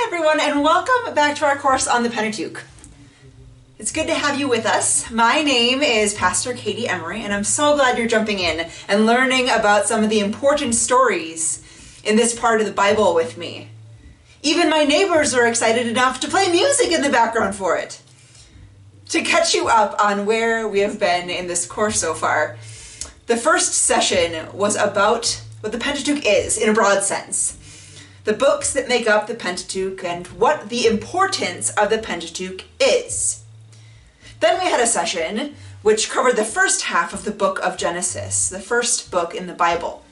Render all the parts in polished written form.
everyone, and welcome back to our course on the Pentateuch. It's good to have you with us. My name is Pastor Katie Emery, and I'm so glad you're jumping in and learning about some of the important stories in this part of the Bible with me. Even my neighbors are excited enough to play music in the background for it. To catch you up on where we have been in this course so far, the first session was about what the Pentateuch is in a broad sense. The books that make up the Pentateuch and what the importance of the Pentateuch is. Then we had a session which covered the first half of the book of Genesis, the first book in the Bible.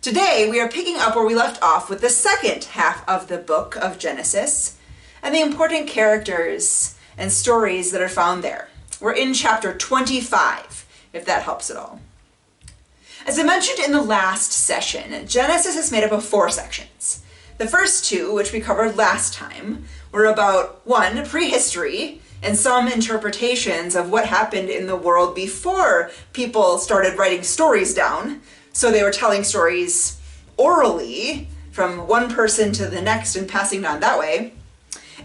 Today we are picking up where we left off with the second half of the book of Genesis and the important characters and stories that are found there. We're in chapter 25, if that helps at all. As I mentioned in the last session, Genesis is made up of 4 sections. The first 2, which we covered last time, were about 1, prehistory, and some interpretations of what happened in the world before people started writing stories down. So they were telling stories orally from one person to the next and passing it on that way.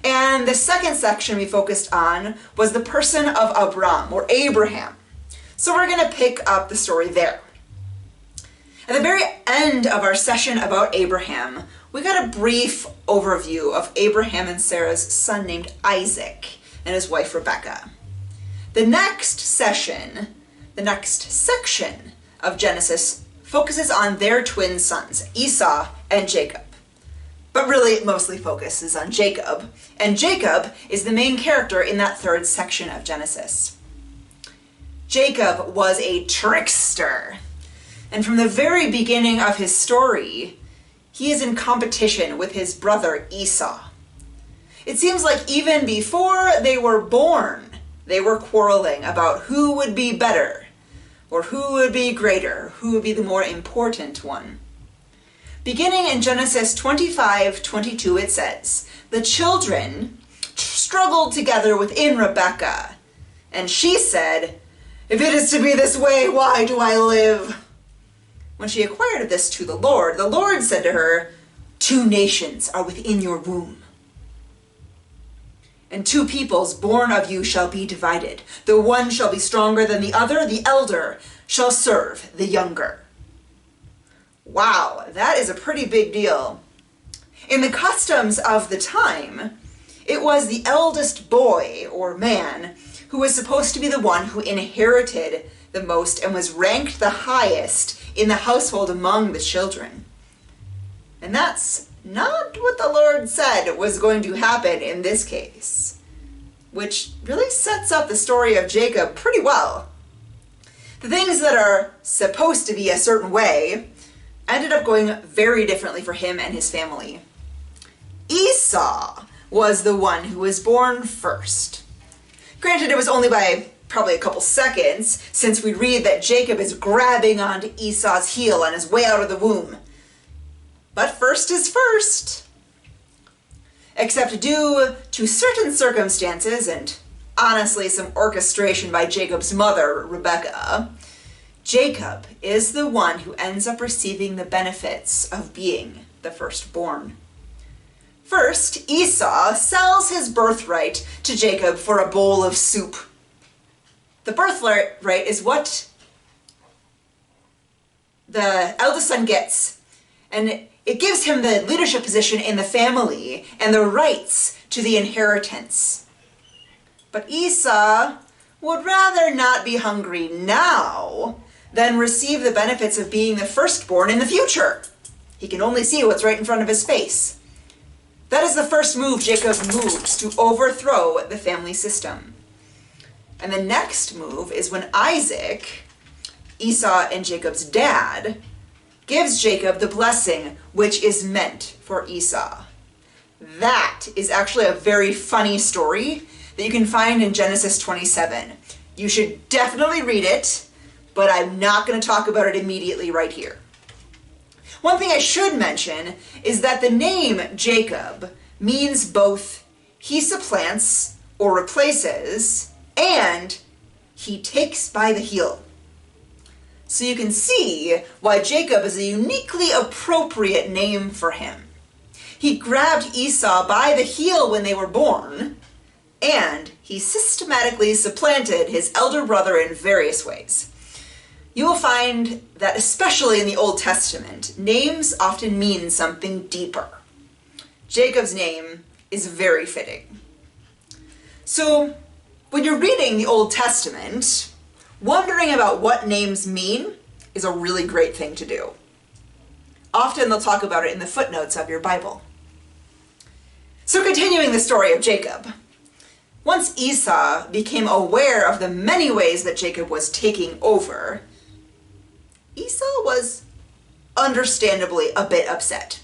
And the second section we focused on was the person of Abram, or Abraham. So we're going to pick up the story there. At the very end of our session about Abraham, we got a brief overview of Abraham and Sarah's son named Isaac and his wife Rebecca. The next section of Genesis focuses on their twin sons, Esau and Jacob. But really it mostly focuses on Jacob, and Jacob is the main character in that third section of Genesis. Jacob was a trickster. And from the very beginning of his story, he is in competition with his brother Esau. It seems like even before they were born, they were quarreling about who would be better, or who would be greater, who would be the more important one. Beginning in Genesis 25:22, it says, "The children struggled together within Rebekah, and she said, 'If it is to be this way, why do I live?' When she inquired of this to the Lord said to her, 'Two nations are within your womb, and 2 peoples born of you shall be divided. The one shall be stronger than the other, the elder shall serve the younger.'" Wow, that is a pretty big deal. In the customs of the time, it was the eldest boy or man who was supposed to be the one who inherited the most and was ranked the highest in the household among the children. And that's not what the Lord said was going to happen in this case, which really sets up the story of Jacob pretty well. The things that are supposed to be a certain way ended up going very differently for him and his family. Esau was the one who was born first. Granted, it was only by probably a couple seconds, since we read that Jacob is grabbing onto Esau's heel on his way out of the womb. But first is first. Except due to certain circumstances and honestly some orchestration by Jacob's mother, Rebecca, Jacob is the one who ends up receiving the benefits of being the firstborn. First, Esau sells his birthright to Jacob for a bowl of soup. The birthright is what the eldest son gets, and it gives him the leadership position in the family and the rights to the inheritance. But Esau would rather not be hungry now than receive the benefits of being the firstborn in the future. He can only see what's right in front of his face. That is the first move Jacob moves to overthrow the family system. And the next move is when Isaac, Esau and Jacob's dad, gives Jacob the blessing which is meant for Esau. That is actually a very funny story that you can find in Genesis 27. You should definitely read it, but I'm not going to talk about it immediately right here. One thing I should mention is that the name Jacob means both he supplants or replaces and he takes by the heel. So you can see why Jacob is a uniquely appropriate name for him. He grabbed Esau by the heel when they were born, and he systematically supplanted his elder brother in various ways. You will find that, especially in the Old Testament, names often mean something deeper. Jacob's name is very fitting. So, when you're reading the Old Testament, wondering about what names mean is a really great thing to do. Often they'll talk about it in the footnotes of your Bible. So continuing the story of Jacob. Once Esau became aware of the many ways that Jacob was taking over, Esau was understandably a bit upset.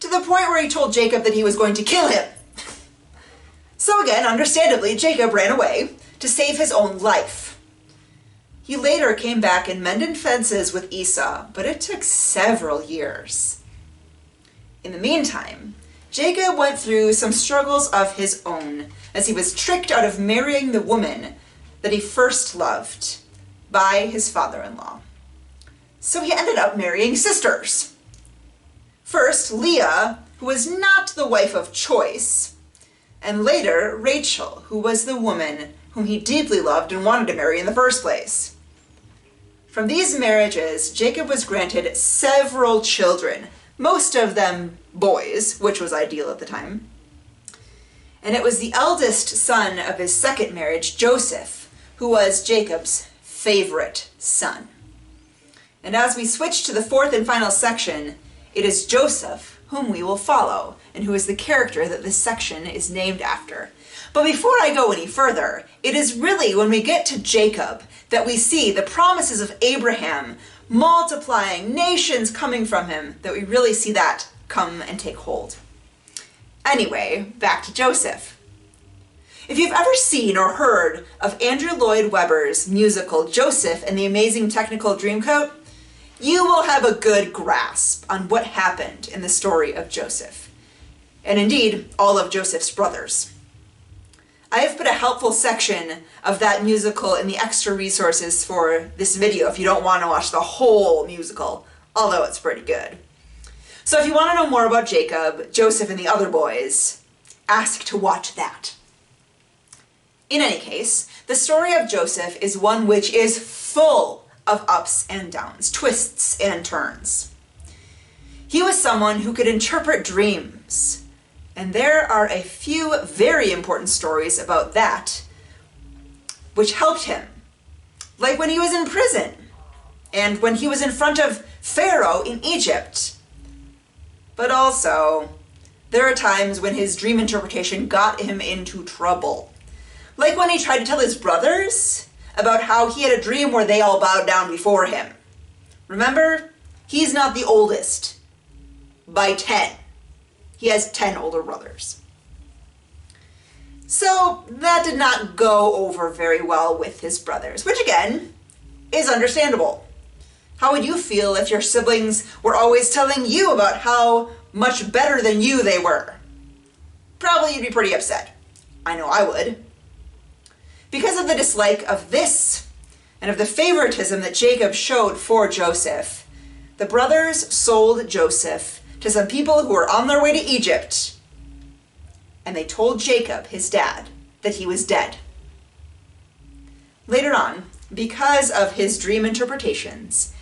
To the point where he told Jacob that he was going to kill him. So again, understandably, Jacob ran away to save his own life. He later came back and mended fences with Esau, but it took several years. In the meantime, Jacob went through some struggles of his own as he was tricked out of marrying the woman that he first loved by his father-in-law. So he ended up marrying sisters. First, Leah, who was not the wife of choice, and later, Rachel, who was the woman whom he deeply loved and wanted to marry in the first place. From these marriages, Jacob was granted several children, most of them boys, which was ideal at the time. And it was the eldest son of his second marriage, Joseph, who was Jacob's favorite son. And as we switch to the fourth and final section, it is Joseph whom we will follow, and who is the character that this section is named after. But before I go any further, it is really when we get to Jacob that we see the promises of Abraham multiplying, nations coming from him, that we really see that come and take hold. Anyway, back to Joseph. If you've ever seen or heard of Andrew Lloyd Webber's musical Joseph and the Amazing Technical Dreamcoat, you will have a good grasp on what happened in the story of Joseph, and indeed all of Joseph's brothers. I have put a helpful section of that musical in the extra resources for this video if you don't want to watch the whole musical, although it's pretty good. So if you want to know more about Jacob, Joseph, and the other boys, ask to watch that. In any case, the story of Joseph is one which is full of ups and downs, twists and turns. He was someone who could interpret dreams, and there are a few very important stories about that which helped him, like when he was in prison and when he was in front of Pharaoh in Egypt. But also, there are times when his dream interpretation got him into trouble, like when he tried to tell his brothers about how he had a dream where they all bowed down before him. Remember, he's not the oldest by 10. He has 10 older brothers. So that did not go over very well with his brothers, which again is understandable. How would you feel if your siblings were always telling you about how much better than you they were? Probably you'd be pretty upset. I know I would. Because of the dislike of this and of the favoritism that Jacob showed for Joseph, the brothers sold Joseph to some people who were on their way to Egypt, and they told Jacob, his dad, that he was dead. Later on, because of his dream interpretations,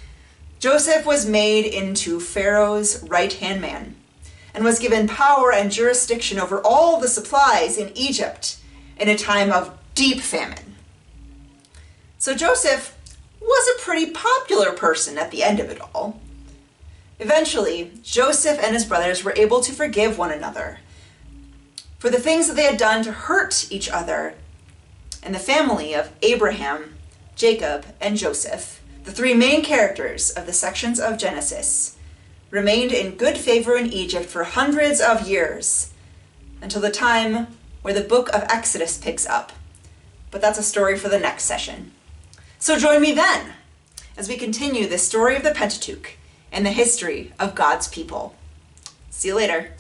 Joseph was made into Pharaoh's right-hand man and was given power and jurisdiction over all the supplies in Egypt in a time of deep famine. So Joseph was a pretty popular person at the end of it all. Eventually, Joseph and his brothers were able to forgive one another for the things that they had done to hurt each other, and the family of Abraham, Jacob, and Joseph, the three main characters of the sections of Genesis, remained in good favor in Egypt for hundreds of years, until the time where the book of Exodus picks up. But that's a story for the next session. So join me then as we continue the story of the Pentateuch and the history of God's people. See you later.